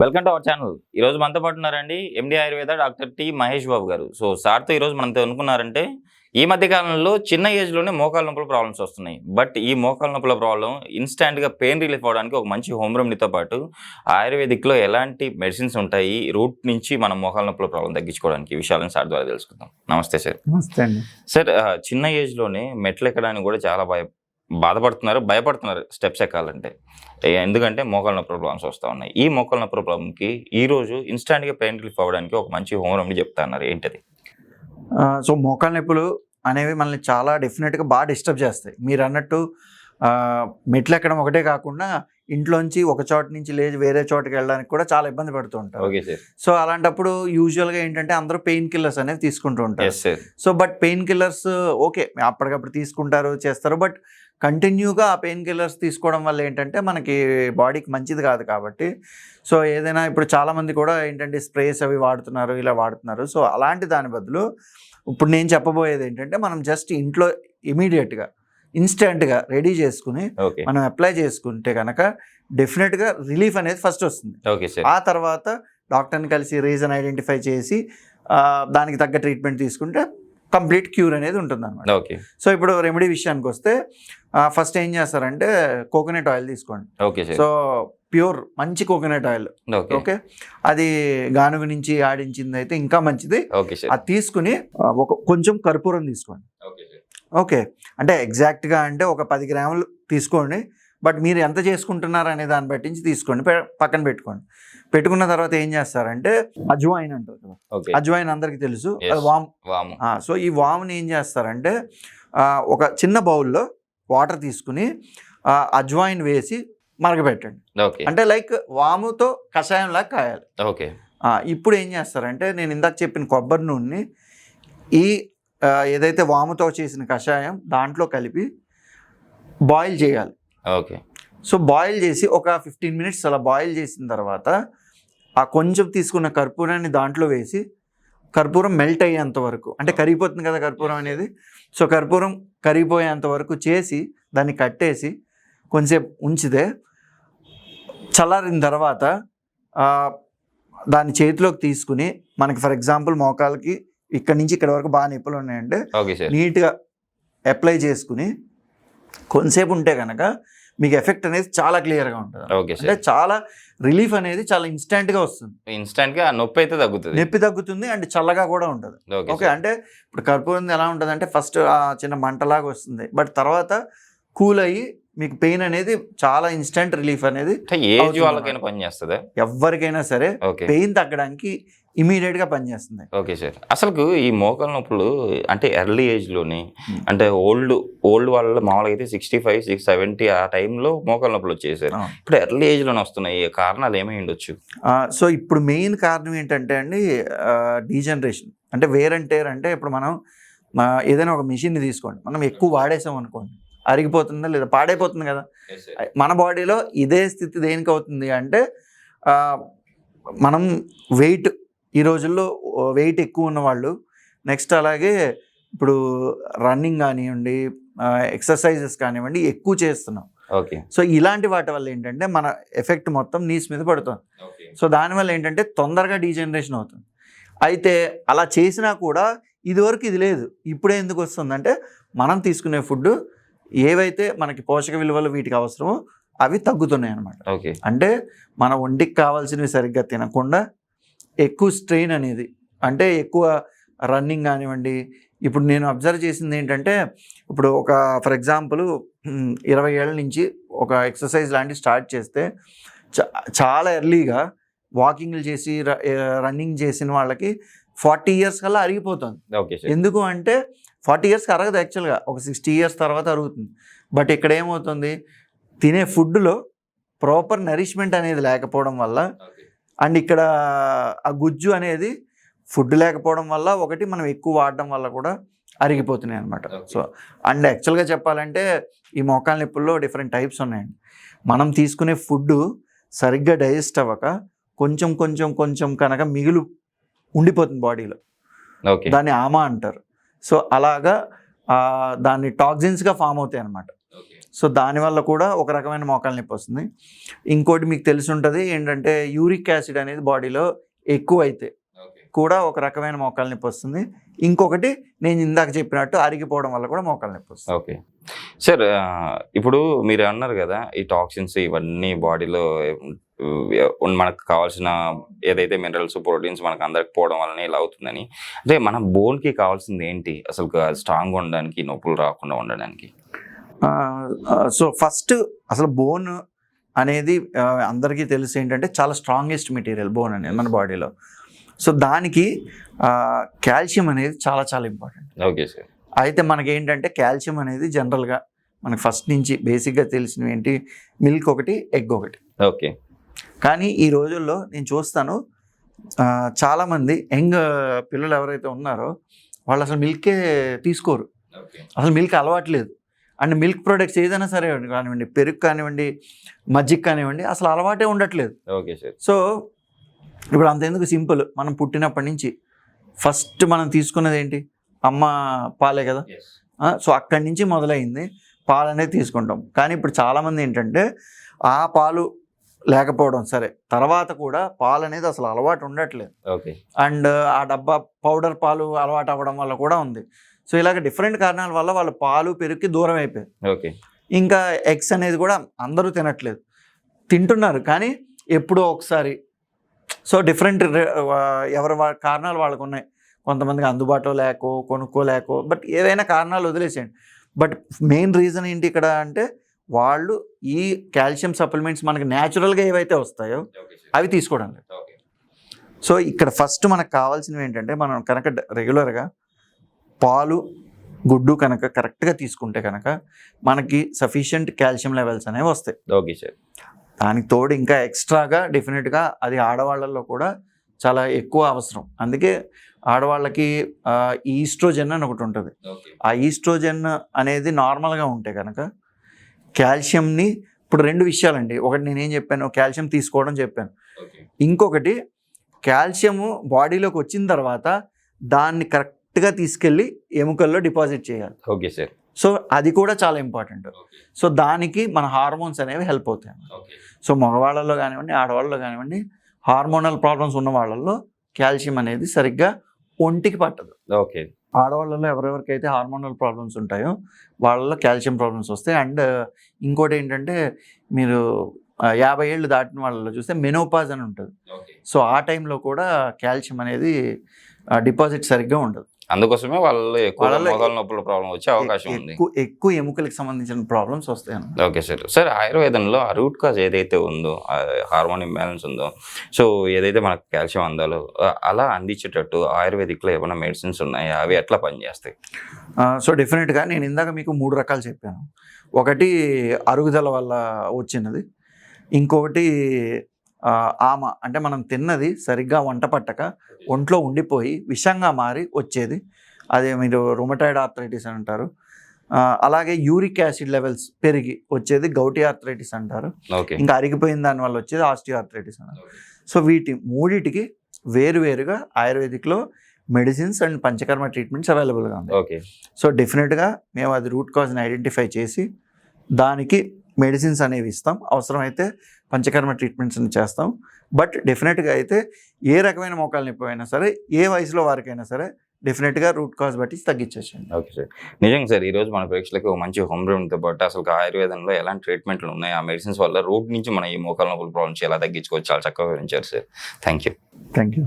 Welcome to our channel. ఈరోజు మనతో పాటు ఉన్నారండి ఎండి ఆయుర్వేద డాక్టర్ టి మహేష్ బాబు గారు. సో సార్తో ఈరోజు మనతో అనుకున్నారంటే ఈ మధ్య కాలంలో చిన్న ఏజ్లోనే మోకాల నొప్పుల ప్రాబ్లమ్స్ వస్తున్నాయి. బట్ ఈ మోకాల నొప్పుల ప్రాబ్లం ఇన్స్టాంట్గా పెయిన్ రిలీఫ్ అవ్వడానికి ఒక మంచి హోమ్ రెమెడీతో పాటు ఆయుర్వేదిక్లో ఎలాంటి మెడిసిన్స్ ఉంటాయి, రూట్ నుంచి మనం మోకాల నొప్పుల ప్రాబ్లం తగ్గించుకోవడానికి ఈ విషయాలను సార్ ద్వారా తెలుసుకుందాం. నమస్తే సార్. నమస్తే అండి. సార్, చిన్న ఏజ్లోనే మెట్లు ఎక్కడానికి కూడా చాలా భయపడుతున్నారు స్టెప్స్ ఎక్కాలంటే. ఎందుకంటే మోకాల నొప్పుల ప్రాబ్లమ్స్ వస్తూ ఉన్నాయి. ఈ మోకాల నొప్పుల ప్రాబ్లంకి ఈరోజు ఇన్స్టాంట్గా పెయిన్ రిలీఫ్ అవ్వడానికి ఒక మంచి హోమ్ రెమెడీ చెప్తా అన్నారు, ఏంటది? సో మోకాల నొప్పులు అనేవి మనల్ని చాలా డెఫినెట్గా బాగా డిస్టర్బ్ చేస్తాయి. మీరు అన్నట్టు మెట్లు ఎక్కడం ఒకటే కాకుండా ఇంట్లోంచి ఒక చోట నుంచి లేచి వేరే చోటుకి వెళ్ళడానికి కూడా చాలా ఇబ్బంది పడుతూ ఉంటారు. Okay sir. సో అలాంటప్పుడు యూజువల్గా ఏంటంటే అందరూ పెయిన్ కిల్లర్స్ అనేవి తీసుకుంటూ ఉంటారు. So but pain killers okay అప్పటికప్పుడు తీసుకుంటారు, చేస్తారు. బట్ కంటిన్యూగా ఆ పెయిన్ కిల్లర్స్ తీసుకోవడం వల్ల ఏంటంటే మనకి బాడీకి మంచిది కాదు. కాబట్టి సో ఏదైనా ఇప్పుడు చాలామంది కూడా ఏంటంటే స్ప్రేస్ అవి వాడుతున్నారు, ఇలా వాడుతున్నారు. సో అలాంటి దాని బదులు ఇప్పుడు నేను చెప్పబోయేది ఏంటంటే మనం జస్ట్ ఇంట్లో ఇమీడియట్గా ఇన్స్టెంట్గా రెడీ చేసుకుని మనం అప్లై చేసుకుంటే కనుక డెఫినెట్గా రిలీఫ్ అనేది ఫస్ట్ వస్తుంది. ఆ తర్వాత డాక్టర్ని కలిసి రీజన్ ఐడెంటిఫై చేసి దానికి తగ్గ ట్రీట్మెంట్ తీసుకుంటే కంప్లీట్ క్యూర్ అనేది ఉంటుంది అనమాట. సో ఇప్పుడు రెమెడీ విషయానికి వస్తే ఫస్ట్ ఏం చేస్తారంటే కోకోనట్ ఆయిల్ తీసుకోండి. సో ప్యూర్ మంచి కోకోనట్ ఆయిల్. ఓకే, అది గానుగ నుంచి ఆడించింది అయితే ఇంకా మంచిది. అది తీసుకుని కొంచెం కర్పూరం తీసుకోండి. ఓకే, అంటే ఎగ్జాక్ట్గా అంటే ఒక 10 గ్రాములు తీసుకోండి. బట్ మీరు ఎంత చేసుకుంటున్నారు అనే దాన్ని బట్టి తీసుకోండి, పక్కన పెట్టుకోండి. పెట్టుకున్న తర్వాత ఏం చేస్తారంటే అజ్వాయిన్ అంటారు కదా, అజ్వాయిన్ అందరికీ తెలుసు, అది వామ్. సో ఈ వామ్ని ఏం చేస్తారంటే ఒక చిన్న బౌల్లో వాటర్ తీసుకుని అజ్వాయిన్ వేసి మరగబెట్టండి. అంటే లైక్ వాముతో కషాయం లాగా కాయాలి. ఓకే, ఇప్పుడు ఏం చేస్తారంటే నేను ఇందాక చెప్పిన కొబ్బరి నూనెని ఈ ఏదైతే వాముతో చేసిన కషాయం దాంట్లో కలిపి బాయిల్ చేయాలి. ఓకే, సో బాయిల్ చేసి ఒక 15 మినిట్స్ అలా బాయిల్ చేసిన తర్వాత ఆ కొంచెం తీసుకున్న కర్పూరాన్ని దాంట్లో వేసి కర్పూరం మెల్ట్ అయ్యేంత వరకు, అంటే కరిగిపోతుంది కదా కర్పూరం అనేది, సో కర్పూరం కరిగిపోయేంత వరకు చేసి దాన్ని కట్టేసి కొంచెంసేపు ఉంచితే చల్లారిన తర్వాత దాన్ని చేతిలోకి తీసుకుని మనకి ఫర్ ఎగ్జాంపుల్ మోకాలకి ఇక్కడ నుంచి ఇక్కడ వరకు బాగా నొప్పులు ఉన్నాయంటే నీట్గా అప్లై చేసుకుని కొంతసేపు ఉంటే కనుక మీకు ఎఫెక్ట్ అనేది చాలా క్లియర్గా ఉంటుంది. అంటే చాలా రిలీఫ్ అనేది చాలా ఇన్స్టెంట్గా వస్తుంది. ఇన్స్టెంట్గా నొప్పి తగ్గుతుంది అండ్ చల్లగా కూడా ఉంటుంది. ఓకే, అంటే ఇప్పుడు కర్పూరం ఎలా ఉంటుంది అంటే ఫస్ట్ చిన్న మంటలాగా వస్తుంది, బట్ తర్వాత కూల్ అయ్యి మీకు పెయిన్ అనేది చాలా ఇన్స్టెంట్ రిలీఫ్ అనేది పనిచేస్తుంది. ఎవరికైనా సరే పెయిన్ తగ్గడానికి ఇమీడియట్గా పనిచేస్తుంది. Okay sir. అసలు ఈ మోకాల నొప్పులు అంటే ఎర్లీ ఏజ్లోని అంటే ఓల్డ్ వాళ్ళ మామూలుగా అయితే 65, 70 ఆ టైంలో మోకాల నొప్పులు వచ్చేసారు. ఇప్పుడు ఎర్లీ ఏజ్లోనే వస్తున్నాయి. కారణాలు ఏమై ఉండొచ్చు? సో ఇప్పుడు మెయిన్ కారణం ఏంటంటే అండి డీజనరేషన్. అంటే వేర్ అండ్ టేర్. అంటే ఇప్పుడు మనం ఏదైనా ఒక మిషన్ని తీసుకోండి, మనం ఎక్కువ వాడేసాం అనుకోండి, అరిగిపోతుందా లేదా పాడైపోతుంది కదా. మన బాడీలో ఇదే స్థితి దేనికి అవుతుంది అంటే మనం వెయిట్, ఈ రోజుల్లో వెయిట్ ఎక్కువ ఉన్నవాళ్ళు, నెక్స్ట్ అలాగే ఇప్పుడు రన్నింగ్ కానివ్వండి, ఎక్సర్సైజెస్ కానివ్వండి ఎక్కువ చేస్తున్నాం. ఓకే, సో ఇలాంటి వాటి వల్ల ఏంటంటే మన ఎఫెక్ట్ మొత్తం నీస్ మీద పడుతుంది. సో దానివల్ల ఏంటంటే తొందరగా డీజనరేషన్ అవుతుంది. అయితే అలా చేసినా కూడా ఇదివరకు ఇది లేదు. ఇప్పుడే ఎందుకు వస్తుందంటే మనం తీసుకునే ఫుడ్ ఏవైతే మనకి పోషక విలువలు వీటికి అవసరమో అవి తగ్గుతున్నాయి అన్నమాట. అంటే మన ఒంటికి కావాల్సినవి సరిగ్గా తినకుండా ఎక్కువ స్ట్రెయిన్ అనేది, అంటే ఎక్కువ రన్నింగ్ కానివ్వండి. ఇప్పుడు నేను అబ్జర్వ్ చేసింది ఏంటంటే ఇప్పుడు ఒక ఫర్ ఎగ్జాంపుల్ 20 ఏళ్ళ నుంచి ఒక ఎక్సర్సైజ్ లాంటివి స్టార్ట్ చేస్తే చాలా ఎర్లీగా వాకింగ్లు చేసి రన్నింగ్ చేసిన వాళ్ళకి 40 ఇయర్స్ కల్లా అరిగిపోతుంది. ఎందుకు అంటే 40 ఇయర్స్కి అరగదు, యాక్చువల్గా ఒక 60 ఇయర్స్ తర్వాత అరుగుతుంది. బట్ ఇక్కడ ఏమవుతుంది, తినే ఫుడ్లో ప్రాపర్ నరిష్మెంట్ అనేది లేకపోవడం వల్ల అండ్ ఇక్కడ ఆ గుజ్జు అనేది ఫుడ్ లేకపోవడం వల్ల ఒకటి మనం ఎక్కువ వాడడం వల్ల కూడా అరిగిపోతున్నాయి అనమాట. సో అండ్ యాక్చువల్గా చెప్పాలంటే ఈ మోకాల నొప్పుల్లో డిఫరెంట్ టైప్స్ ఉన్నాయండి. మనం తీసుకునే ఫుడ్ సరిగ్గా డైజెస్ట్ అవ్వక కొంచెం కొంచెం కొంచెం కనుక మిగులు ఉండిపోతుంది బాడీలో, దాన్ని ఆమా అంటారు. సో అలాగా దాన్ని టాక్సిన్స్గా ఫామ్ అవుతాయి అనమాట. సో దానివల్ల కూడా ఒక రకమైన మోకాలు నొప్పి వస్తుంది. ఇంకోటి మీకు తెలిసి ఉంటుంది ఏంటంటే యూరిక్ యాసిడ్ అనేది బాడీలో ఎక్కువ అయితే కూడా ఒక రకమైన మోకాలు నొప్పి వస్తుంది. ఇంకొకటి నేను ఇందాక చెప్పినట్టు అరిగిపోవడం వల్ల కూడా మోకాలు నొప్పి వస్తుంది. ఓకే సార్, ఇప్పుడు మీరు అన్నారు కదా ఈ టాక్సిన్స్ ఇవన్నీ బాడీలో మనకు కావాల్సిన ఏదైతే మినరల్స్ ప్రోటీన్స్ మనకు అందరికి పోవడం వల్లనే ఇలా అవుతుందని, అంటే మన బోన్కి కావాల్సింది ఏంటి అసలు స్ట్రాంగ్ ఉండడానికి, నొప్పులు రాకుండా ఉండడానికి? సో ఫస్ట్ అసలు బోన్ అనేది అందరికీ తెలిసి ఏంటంటే చాలా స్ట్రాంగెస్ట్ మెటీరియల్ బోన్ అనేది మన బాడీలో. సో దానికి కాల్షియం అనేది చాలా చాలా ఇంపార్టెంట్. Okay sir. అయితే మనకి ఏంటంటే కాల్షియం అనేది జనరల్గా మనకి ఫస్ట్ నుంచి బేసిక్గా తెలిసినవి ఏంటి, మిల్క్ ఒకటి, ఎగ్ ఒకటి. ఓకే. కానీ ఈ రోజుల్లో నేను చూస్తాను చాలామంది యంగ్ పిల్లలు ఎవరైతే ఉన్నారో వాళ్ళు అసలు మిల్కే తీసుకోరు, అసలు మిల్క్ అలవాట్లేదు. అండ్ మిల్క్ ప్రొడక్ట్స్ ఏదైనా సరే కానివ్వండి, పెరుగు కానివ్వండి, మజ్జిగ కానివ్వండి, అసలు అలవాటే ఉండట్లేదు. Okay sir. సో ఇప్పుడు అంతెందుకు, సింపుల్, మనం పుట్టినప్పటి నుంచి ఫస్ట్ మనం తీసుకున్నది ఏంటి, అమ్మ పాలే కదా. సో అక్కడి నుంచి మొదలైంది పాలు అనేది తీసుకుంటాం. కానీ ఇప్పుడు చాలామంది ఏంటంటే ఆ పాలు లేకపోవడం సరే, తర్వాత కూడా పాలు అనేది అసలు అలవాటు ఉండట్లేదు. ఓకే. అండ్ ఆ డబ్బా పౌడర్ పాలు అలవాటు అవ్వడం వల్ల కూడా ఉంది. సో ఇలాగ డిఫరెంట్ కారణాల వల్ల వాళ్ళు పాలు పెరుగుకి దూరం అయిపోయారు. ఓకే. ఇంకా ఎగ్స్ అనేది కూడా అందరూ తినట్లేదు, తింటున్నారు కానీ ఎప్పుడో ఒకసారి. సో డిఫరెంట్ ఎవరి కారణాలు వాళ్ళకు ఉన్నాయి. కొంతమందికి అందుబాటులో లేకో, కొనుక్కోలేకో, బట్ ఏదైనా కారణాలు వదిలేసేయండి. బట్ మెయిన్ రీజన్ ఏంటి ఇక్కడ అంటే వాళ్ళు ఈ కాల్షియం సప్లిమెంట్స్ మనకి న్యాచురల్గా ఏవైతే వస్తాయో అవి తీసుకోవడం లేదు. సో ఇక్కడ ఫస్ట్ మనకు కావాల్సినవి ఏంటంటే మనం కనుక రెగ్యులర్గా పాలు, గుడ్డు కనుక కరెక్ట్గా తీసుకుంటే కనుక మనకి సఫిషియంట్ కాల్షియం లెవెల్స్ అనేవి వస్తాయి. Okay sir. దానికి తోడు ఇంకా ఎక్స్ట్రాగా డెఫినెట్గా అది ఆడవాళ్ళల్లో కూడా చాలా ఎక్కువ అవసరం. అందుకే ఆడవాళ్ళకి ఈస్ట్రోజెన్ అని ఒకటి ఉంటుంది. ఆ ఈస్ట్రోజెన్ అనేది నార్మల్గా ఉంటే కనుక కాల్షియంని, ఇప్పుడు రెండు విషయాలండి, ఒకటి నేనేం చెప్పాను, కాల్షియం తీసుకోవడం చెప్పాను. ఇంకొకటి కాల్షియము బాడీలోకి వచ్చిన తర్వాత దాన్ని కరెక్ట్గా తీసుకెళ్ళి ఎముకల్లో డిపాజిట్ చేయాలి. Okay sir. సో అది కూడా చాలా ఇంపార్టెంట్. సో దానికి మన హార్మోన్స్ అనేవి హెల్ప్ అవుతాయి. సో మగవాళ్ళలో కానివ్వండి, ఆడవాళ్ళలో కానివ్వండి, హార్మోనల్ ప్రాబ్లమ్స్ ఉన్న వాళ్ళల్లో కాల్షియం అనేది సరిగ్గా ఒంటికి పట్టదు. ఓకే. ఆడవాళ్ళలో ఎవరెవరికైతే హార్మోనల్ ప్రాబ్లమ్స్ ఉంటాయో వాళ్ళలో కాల్షియం ప్రాబ్లమ్స్ వస్తాయి. అండ్ ఇంకోటి ఏంటంటే మీరు 50 ఏళ్ళు దాటిన వాళ్ళలో చూస్తే మెనోపాజ్ అని ఉంటుంది. సో ఆ టైంలో కూడా కాల్షియం అనేది డిపాజిట్ సరిగ్గా ఉండదు. అందుకోసమే వాళ్ళలో మోకాలు నొప్పుల ప్రాబ్లం వచ్చే అవకాశం ఉంది. ఎక్కువ ఎముకలకు సంబంధించిన ప్రాబ్లమ్స్ వస్తాయి. Okay sir. సార్, ఆయుర్వేదంలో ఆ రూట్ కాజ్ ఏదైతే ఉందో, హార్మోన్ ఇంబ్యాలెన్స్ ఉందో, సో ఏదైతే మనకు కాల్షియం అందాలో అలా అందించేటట్టు ఆయుర్వేదిక్లో ఏమైనా మెడిసిన్స్ ఉన్నాయా? అవి ఎట్లా పనిచేస్తాయి? సో డెఫినెట్గా నేను ఇందాక మీకు 3 రకాలు చెప్పాను. ఒకటి అరుగుదల వల్ల వచ్చినది, ఇంకొకటి ఆమ అంటే మనం తిన్నది సరిగ్గా వంట పట్టక ఒంట్లో ఉండిపోయి విషంగా మారి వచ్చేది, అదే మీరు రొమటాయిడ్ ఆర్థరైటిస్ అంటారు. అలాగే యూరిక్ యాసిడ్ లెవెల్స్ పెరిగి వచ్చేది గౌటీ ఆర్థరైటిస్ అంటారు. ఇంకా అరిగిపోయిన దాని వల్ల వచ్చేది ఆస్టియో ఆర్థరైటిస్ అంటారు. సో వీటి మూడిటికి వేరువేరుగా ఆయుర్వేదిక్లో మెడిసిన్స్ అండ్ పంచకర్మ ట్రీట్మెంట్స్ అవైలబుల్గా ఉంది. ఓకే. సో డెఫినెట్గా మేము అది రూట్ కాజ్ని ఐడెంటిఫై చేసి దానికి మెడిసిన్స్ అనేవి ఇస్తాం. అవసరమైతే పంచకర్మ ట్రీట్మెంట్స్ చేస్తాం. బట్ డెఫినెట్గా అయితే ఏ రకమైన మోకాలు నొప్పి అయినా సరే, ఏ వయసులో వారికైనా సరే డెఫినెట్గా రూట్ కాజ్ బట్టి తగ్గించేసండి. Okay sir. నిజంగా సార్, ఈరోజు మన ప్రేక్షకులకు మంచి హోమ్ రెమెడీతో పాటు అసలు ఆయుర్వేదంలో ఎలాంటి ట్రీట్మెంట్లు ఉన్నాయి, ఆ మెడిసిన్స్ వల్ల రూట్ నుంచి మన ఈ మోకాలు నొప్పుల ప్రాబ్లమ్స్ ఎలా తగ్గించుకోవచ్చు చాలా చక్కగా వివరించారు సార్. Thank you.